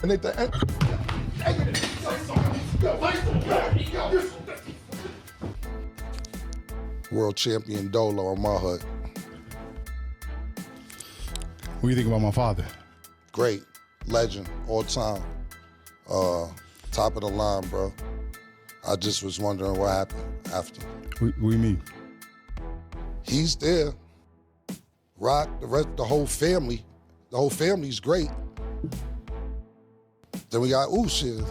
And at the end, world champion Dolo on my hood. What do you think about my father? Great, legend, all time. Top of the line, bro. I just was wondering what happened after. What do you mean? He's there. Rock, the whole family. The whole family's great. Then we got shit.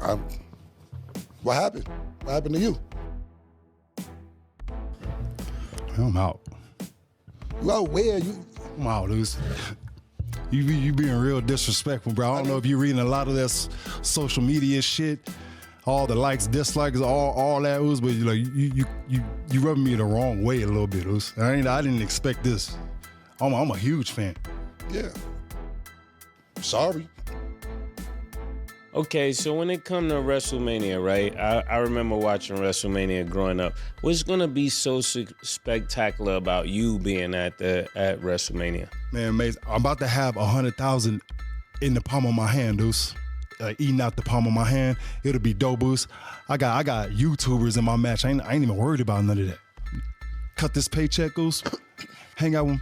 Like, what happened? What happened to you? I'm out. You out where? I'm out, dude. You being real disrespectful, bro. I don't know if you're reading a lot of this social media shit, all the likes, dislikes, all that, but you rubbing me the wrong way a little bit, I didn't expect this. I'm a huge fan. Yeah. Sorry. Okay, so when it come to WrestleMania, right? I remember watching WrestleMania growing up. What's gonna be so spectacular about you being at WrestleMania? Man, Mace, I'm about to have 100,000 in the palm of my hand, Deuce. Eating out the palm of my hand. It'll be dope, Deuce. I got YouTubers in my match. I ain't even worried about none of that. Cut this paycheck, Deuce. Hang out with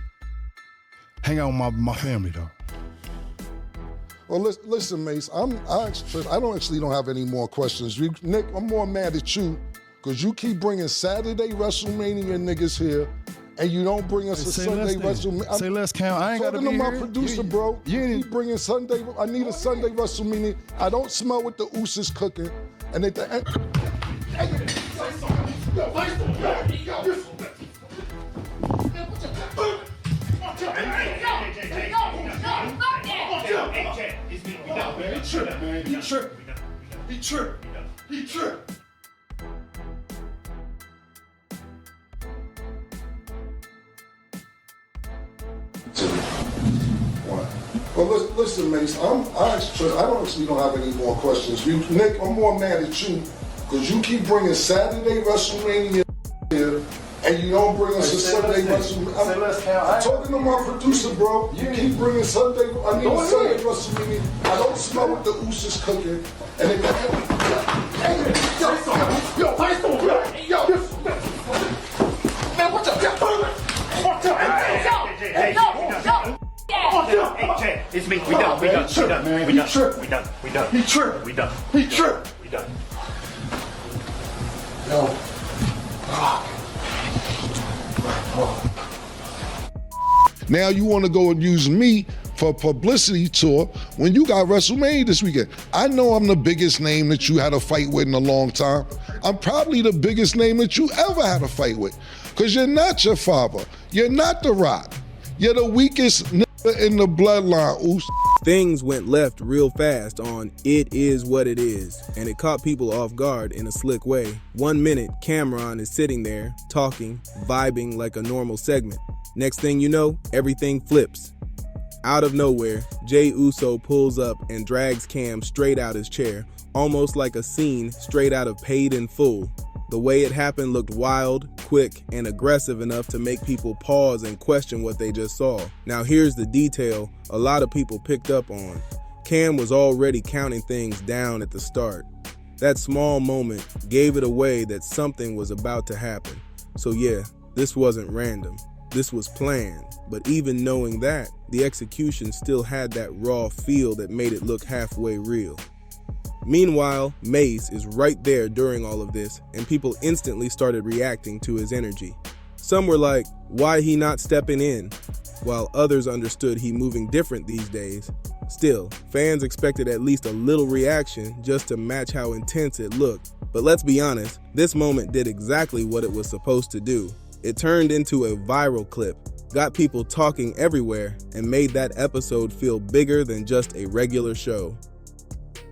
my family, though. Well, listen, Mace, I don't have any more questions. Nick, I'm more mad at you because you keep bringing Saturday WrestleMania niggas here and you don't bring us a Sunday WrestleMania. Say less, Cam. I ain't got to be here. Talking to my producer, bro. You keep bringing Sunday. I need a Sunday WrestleMania. I don't smell what the Usos cooking. And at the end... He tripped. Well, listen, Mace, I don't have any more questions. Nick, I'm more mad at you because you keep bringing Saturday WrestleMania here and you don't bring us a Sunday WrestleMania. I'm talking to my producer, bro. You keep bringing Sunday. I need a Sunday WrestleMania. I don't smell what the Usos cooking. And then, man, what's up? Hey, Jay, it's me. We done. He tripped. Yo. Now you want to go and use me for a publicity tour when you got WrestleMania this weekend. I know I'm the biggest name that you had a fight with in a long time. I'm probably the biggest name that you ever had a fight with because you're not your father. You're not The Rock. You're the weakest nigga in the bloodline, Oos. Things went left real fast on It Is What It Is, and it caught people off guard in a slick way. 1 minute, Camron is sitting there, talking, vibing like a normal segment. Next thing you know, everything flips. Out of nowhere, Jey Uso pulls up and drags Cam straight out his chair, almost like a scene straight out of Paid in Full. The way it happened looked wild, quick, and aggressive enough to make people pause and question what they just saw. Now here's the detail a lot of people picked up on. Cam was already counting things down at the start. That small moment gave it away that something was about to happen. So yeah, this wasn't random. This was planned. But even knowing that, the execution still had that raw feel that made it look halfway real. Meanwhile, Mace is right there during all of this, and people instantly started reacting to his energy. Some were like, why he not stepping in? While others understood he moving different these days. Still, fans expected at least a little reaction just to match how intense it looked. But let's be honest, this moment did exactly what it was supposed to do. It turned into a viral clip, got people talking everywhere, and made that episode feel bigger than just a regular show.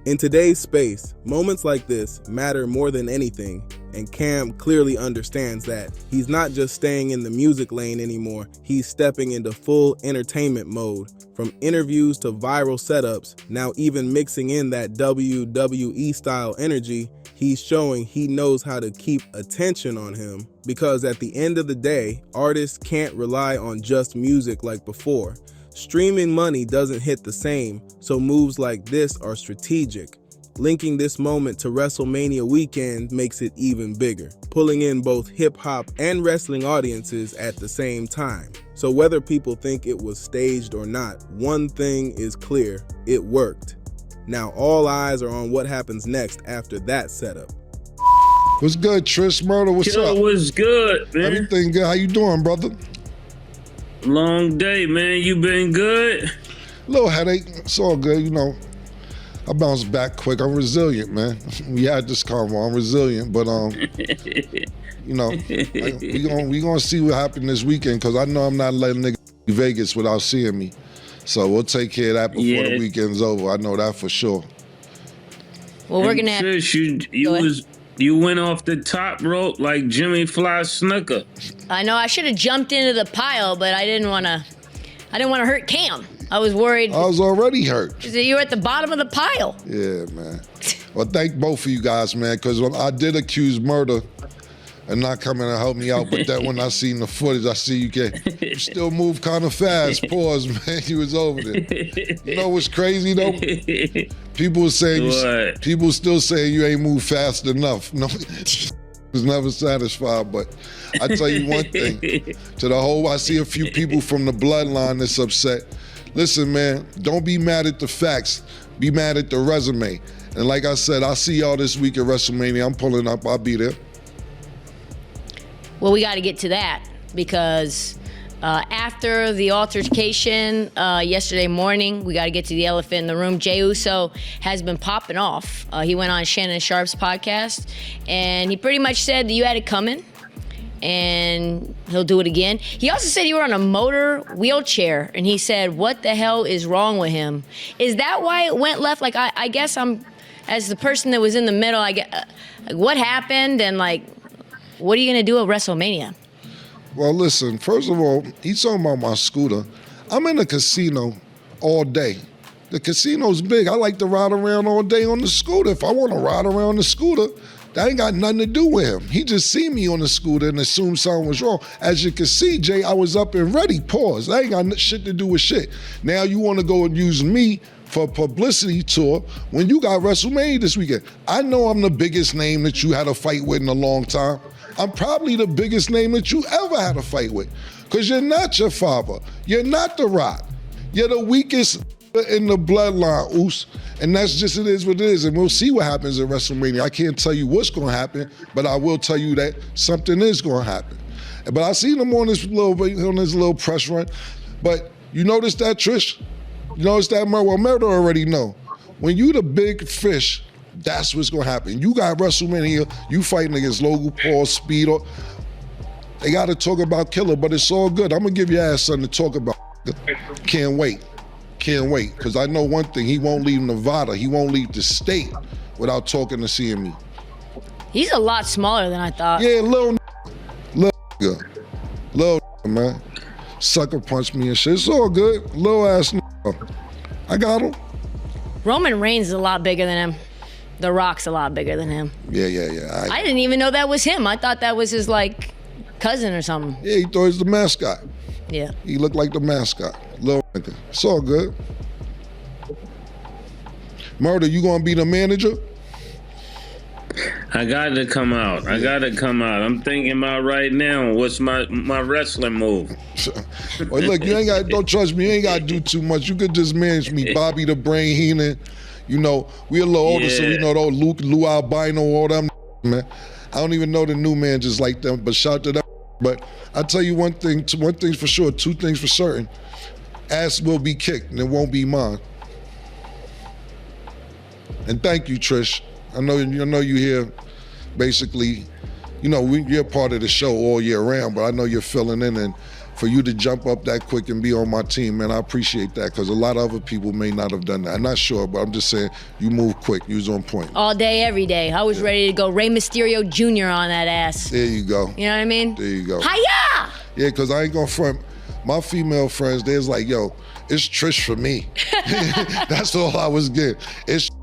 In today's space, moments like this matter more than anything, and Cam clearly understands that. He's not just staying in the music lane anymore, he's stepping into full entertainment mode. From interviews to viral setups, now even mixing in that WWE style energy, he's showing he knows how to keep attention on him. Because at the end of the day, artists can't rely on just music like before. Streaming money doesn't hit the same, so moves like this are strategic. Linking this moment to WrestleMania weekend makes it even bigger, pulling in both hip-hop and wrestling audiences at the same time. So whether people think it was staged or not, one thing is clear, it worked. Now all eyes are on what happens next after that setup. What's good, Trish Murder? What's Yo, up? what's good, man? Everything good? How you doing, brother? Long day, man. You been good? Little headache. It's all good, you know. I bounce back quick. I'm resilient, man. We had this convo. I'm resilient, but you know, we gonna see what happened this weekend because I know I'm not letting niggas be Vegas without seeing me. So we'll take care of that before the weekend's over. I know that for sure. Well, we're gonna have. Trish, you went off the top rope like Jimmy Fly Snooker. I know I should have jumped into the pile, but I didn't want to hurt Cam. I was worried. I was already hurt. You were at the bottom of the pile. Yeah, man. Well, thank both of you guys, man, because when I did accuse Murder and not coming to help me out, but then when I seen the footage, I see you still move kind of fast. Pause, man. You was over there. You know what's crazy though? People still saying you ain't moved fast enough. No, was never satisfied. But I tell you one thing, I see a few people from the bloodline that's upset. Listen, man, don't be mad at the facts. Be mad at the resume. And like I said, I'll see y'all this week at WrestleMania. I'm pulling up. I'll be there. Well, we got to get to that because after the altercation yesterday morning, we got to get to the elephant in the room. Jey Uso has been popping off. He went on Shannon Sharp's podcast, and he pretty much said that you had it coming, and he'll do it again. He also said you were on a motor wheelchair, and he said, what the hell is wrong with him? Is that why it went left? Like, I guess I'm, as the person that was in the middle, I get, like, what happened, and, like, what are you going to do at WrestleMania? Well, listen, first of all, he's talking about my scooter. I'm in the casino all day. The casino's big. I like to ride around all day on the scooter. If I want to ride around the scooter, that ain't got nothing to do with him. He just seen me on the scooter and assumed something was wrong. As you can see, Jay, I was up and ready. Pause. That ain't got shit to do with shit. Now you want to go and use me for a publicity tour when you got WrestleMania this weekend. I know I'm the biggest name that you had a fight with in a long time. I'm probably the biggest name that you ever had a fight with. Because you're not your father. You're not The Rock. You're the weakest in the bloodline, Oos. And that's just, it is what it is. And we'll see what happens at WrestleMania. I can't tell you what's going to happen, but I will tell you that something is going to happen. But I seen him on this little press run. But you notice that, Trish? You notice that, well, Murder already know. When you the big fish, that's what's gonna happen. You got WrestleMania, you fighting against Logan Paul, Speedo. They gotta talk about Killer, but it's all good. I'm gonna give your ass something to talk about. Can't wait. Can't wait. Because I know one thing, he won't leave Nevada. He won't leave the state without talking to seeing me. He's a lot smaller than I thought. Yeah, little man. Sucker punch me and shit. It's all good. Little ass I got him. Roman Reigns is a lot bigger than him. The Rock's a lot bigger than him. Yeah. I didn't even know that was him. I thought that was his, like, cousin or something. Yeah, he thought he was the mascot. Yeah. He looked like the mascot. Little nigga. It's all good. Murder, you gonna be the manager? I got to come out. I'm thinking about right now, what's my wrestling move? Well, look, don't trust me, you ain't gotta do too much. You could just manage me. Bobby the Brain Heenan. You know, we a little older, so we know those Lou Albino, all them, man. I don't even know the new managers like them, but shout to them. But I tell you one thing's for sure, two things for certain. Ass will be kicked, and it won't be mine. And thank you, Trish. I know you here, basically, you're part of the show all year round, but I know you're filling in, and for you to jump up that quick and be on my team, man, I appreciate that, because a lot of other people may not have done that. I'm not sure, but I'm just saying, you move quick, you was on point. All day, every day. I was ready to go Rey Mysterio Jr. on that ass. There you go. You know what I mean? There you go. Hiya! Yeah, because I ain't gonna front. My female friends, they was like, yo, it's Trish for me. That's all I was getting.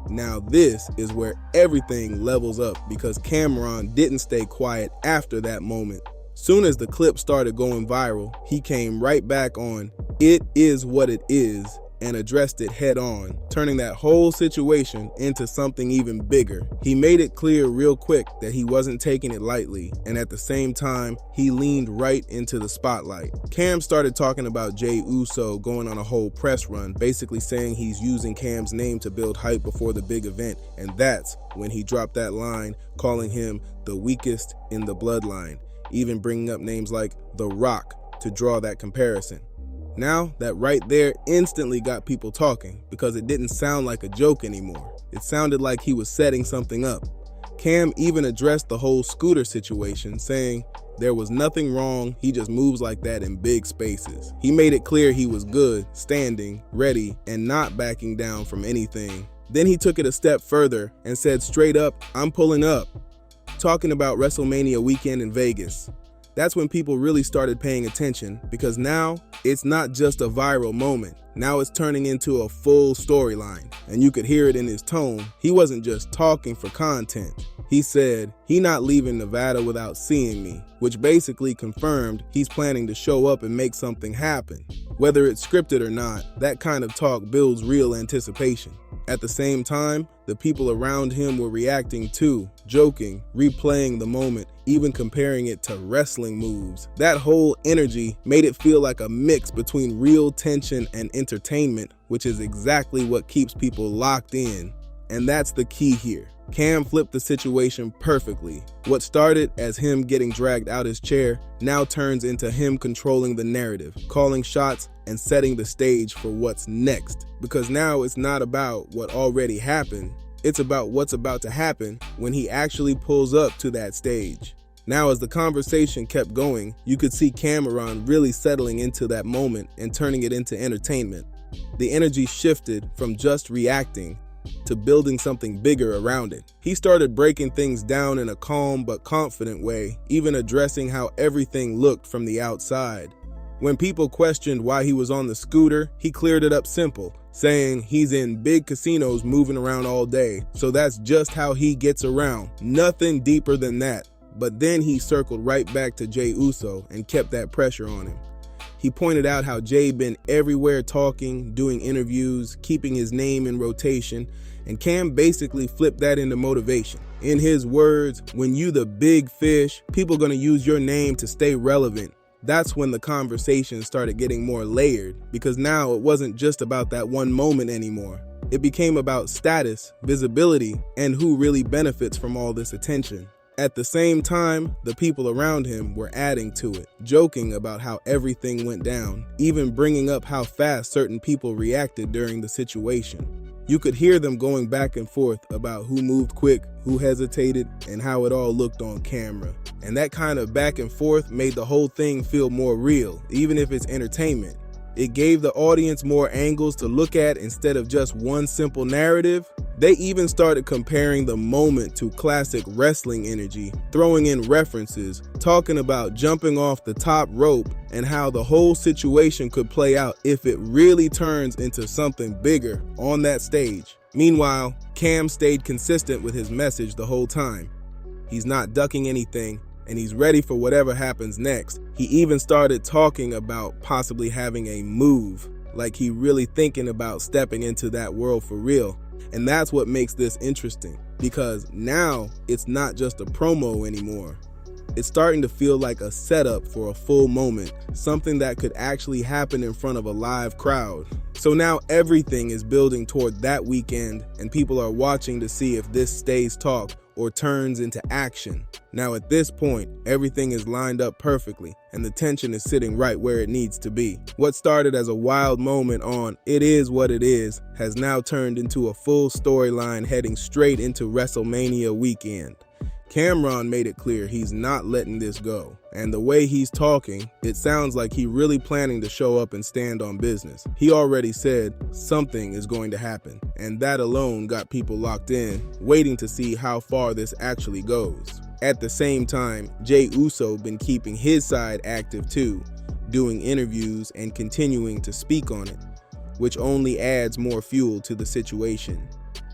Now this is where everything levels up because Camron didn't stay quiet after that moment. Soon as the clip started going viral, he came right back on "It Is What It Is" and addressed it head on, turning that whole situation into something even bigger. He made it clear real quick that he wasn't taking it lightly, and at the same time, he leaned right into the spotlight. Cam started talking about Jey Uso going on a whole press run, basically saying he's using Cam's name to build hype before the big event, and that's when he dropped that line, calling him the weakest in the bloodline, even bringing up names like The Rock to draw that comparison. Now, that right there instantly got people talking because it didn't sound like a joke anymore. It sounded like he was setting something up. Cam even addressed the whole scooter situation, saying there was nothing wrong, he just moves like that in big spaces. He made it clear he was good, standing, ready, and not backing down from anything. Then he took it a step further and said straight up, "I'm pulling up," talking about WrestleMania weekend in Vegas. That's when people really started paying attention, because now it's not just a viral moment. Now it's turning into a full storyline, and you could hear it in his tone. He wasn't just talking for content. He said, "He not leaving Nevada without seeing me," which basically confirmed he's planning to show up and make something happen. Whether it's scripted or not, that kind of talk builds real anticipation. At the same time, the people around him were reacting too, joking, replaying the moment, even comparing it to wrestling moves. That whole energy made it feel like a mix between real tension and entertainment, which is exactly what keeps people locked in. And that's the key here. Cam flipped the situation perfectly. What started as him getting dragged out his chair now turns into him controlling the narrative, calling shots, and setting the stage for what's next. Because now it's not about what already happened, it's about what's about to happen when he actually pulls up to that stage. Now, as the conversation kept going, you could see Camron really settling into that moment and turning it into entertainment. The energy shifted from just reacting to building something bigger around it. He started breaking things down in a calm but confident way, even addressing how everything looked from the outside. When people questioned why he was on the scooter, he cleared it up simple, saying he's in big casinos moving around all day, so that's just how he gets around. Nothing deeper than that. But then he circled right back to Jey Uso and kept that pressure on him. He pointed out how Jey been everywhere talking, doing interviews, keeping his name in rotation, and Cam basically flipped that into motivation. In his words, when you the big fish, people gonna use your name to stay relevant. That's when the conversation started getting more layered, because now it wasn't just about that one moment anymore. It became about status, visibility, and who really benefits from all this attention. At the same time, the people around him were adding to it, joking about how everything went down, even bringing up how fast certain people reacted during the situation. You could hear them going back and forth about who moved quick, who hesitated, and how it all looked on camera. And that kind of back and forth made the whole thing feel more real, even if it's entertainment. It gave the audience more angles to look at instead of just one simple narrative. They even started comparing the moment to classic wrestling energy, throwing in references, talking about jumping off the top rope and how the whole situation could play out if it really turns into something bigger on that stage. Meanwhile, Cam stayed consistent with his message the whole time. He's not ducking anything, and he's ready for whatever happens next. He even started talking about possibly having a move, like he really thinking about stepping into that world for real. And that's what makes this interesting, because now it's not just a promo anymore. It's starting to feel like a setup for a full moment, something that could actually happen in front of a live crowd. So now everything is building toward that weekend, and people are watching to see if this stays talk or turns into action. Now at this point, everything is lined up perfectly, and the tension is sitting right where it needs to be. What started as a wild moment on "It Is What It Is" has now turned into a full storyline heading straight into WrestleMania weekend. Camron made it clear he's not letting this go. And the way he's talking, it sounds like he's really planning to show up and stand on business. He already said something is going to happen, and that alone got people locked in, waiting to see how far this actually goes. At the same time, Jey Uso been keeping his side active too, doing interviews and continuing to speak on it, which only adds more fuel to the situation.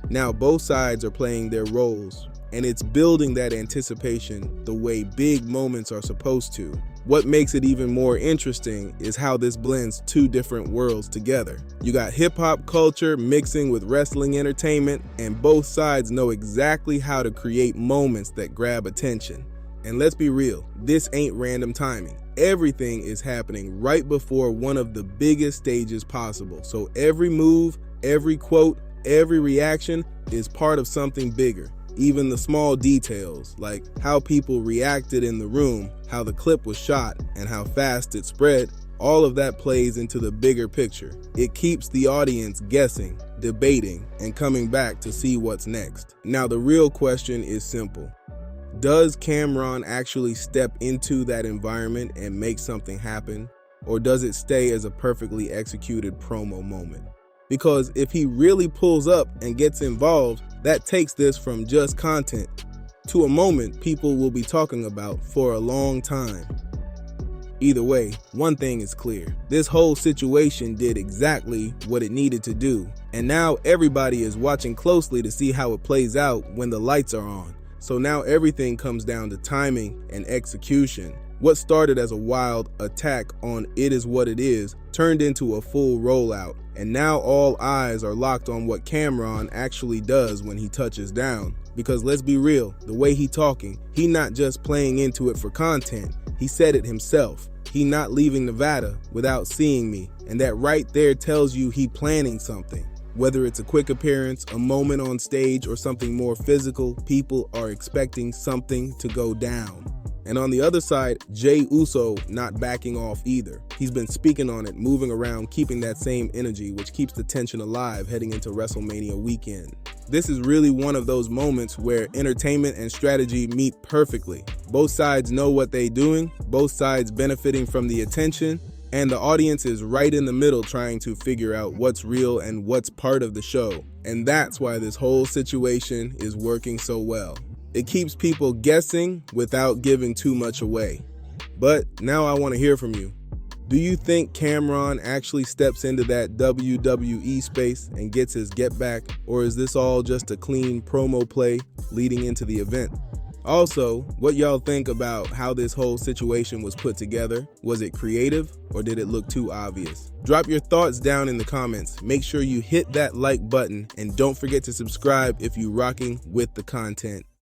Now both sides are playing their roles, and it's building that anticipation the way big moments are supposed to. What makes it even more interesting is how this blends two different worlds together. You got hip-hop culture mixing with wrestling entertainment, and both sides know exactly how to create moments that grab attention. And let's be real, this ain't random timing. Everything is happening right before one of the biggest stages possible. So every move, every quote, every reaction is part of something bigger. Even the small details, like how people reacted in the room, how the clip was shot, and how fast it spread, all of that plays into the bigger picture. It keeps the audience guessing, debating, and coming back to see what's next. Now the real question is simple. Does Camron actually step into that environment and make something happen? Or does it stay as a perfectly executed promo moment? Because if he really pulls up and gets involved, that takes this from just content to a moment people will be talking about for a long time. Either way, one thing is clear. This whole situation did exactly what it needed to do. And now everybody is watching closely to see how it plays out when the lights are on. So now everything comes down to timing and execution. What started as a wild attack on It Is What It Is turned into a full rollout, and now all eyes are locked on what Camron actually does when he touches down. Because let's be real, the way he talking, he not just playing into it for content, he said it himself. He not leaving Nevada without seeing me, and that right there tells you he planning something. Whether it's a quick appearance, a moment on stage, or something more physical, people are expecting something to go down. And on the other side, Jey Uso not backing off either. He's been speaking on it, moving around, keeping that same energy, which keeps the tension alive heading into WrestleMania weekend. This is really one of those moments where entertainment and strategy meet perfectly. Both sides know what they're doing, both sides benefiting from the attention, and the audience is right in the middle trying to figure out what's real and what's part of the show. And that's why this whole situation is working so well. It keeps people guessing without giving too much away. But now I want to hear from you. Do you think Camron actually steps into that WWE space and gets his get back? Or is this all just a clean promo play leading into the event? Also, what y'all think about how this whole situation was put together? Was it creative or did it look too obvious? Drop your thoughts down in the comments. Make sure you hit that like button and don't forget to subscribe if you're rocking with the content.